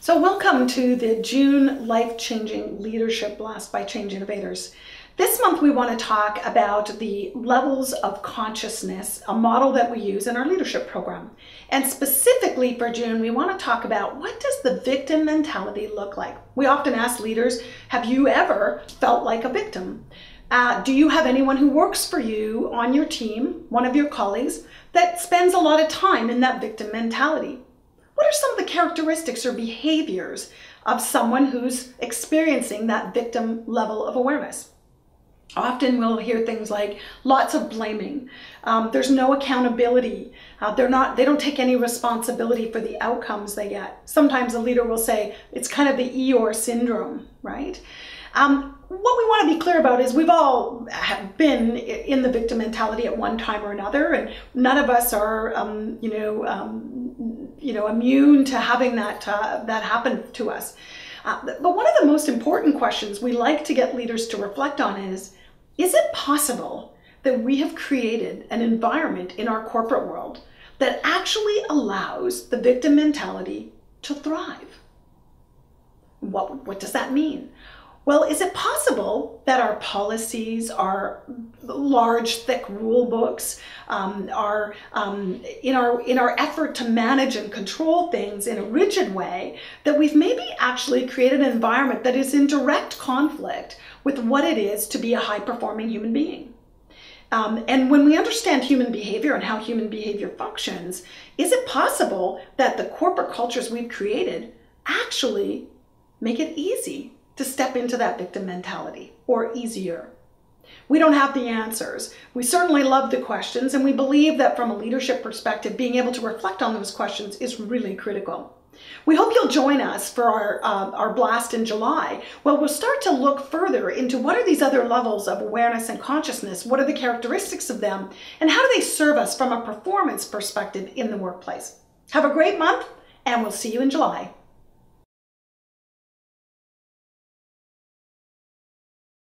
So welcome to the June Life-Changing Leadership Blast by Change Innovators. This month we want to talk about the levels of consciousness, a model that we use in our leadership program. And specifically for June, we want to talk about what does the victim mentality look like? We often ask leaders, have you ever felt like a victim? Do you have anyone who works for you on your team, one of your colleagues, that spends a lot of time in that victim mentality? What are some of the characteristics or behaviors of someone who's experiencing that victim level of awareness? Often we'll hear things like lots of blaming. There's no accountability. They don't take any responsibility for the outcomes they get. Sometimes a leader will say it's kind of the Eeyore syndrome, right? What we want to be clear about is we've all have been in the victim mentality at one time or another, and none of us are, immune to having that happen to us. But one of the most important questions we like to get leaders to reflect on is it possible that we have created an environment in our corporate world that actually allows the victim mentality to thrive? What does that mean? Well, is it possible that our policies, our large, thick rule books, in our effort to manage and control things in a rigid way, that we've maybe actually created an environment that is in direct conflict with what it is to be a high-performing human being? And when we understand human behavior and how human behavior functions, is it possible that the corporate cultures we've created actually make it easy to step into that victim mentality, or easier? We don't have the answers. We certainly love the questions, and we believe that from a leadership perspective, being able to reflect on those questions is really critical. We hope you'll join us for our blast in July. Well, we'll start to look further into what are these other levels of awareness and consciousness, what are the characteristics of them, and how do they serve us from a performance perspective in the workplace. Have a great month, and we'll see you in July.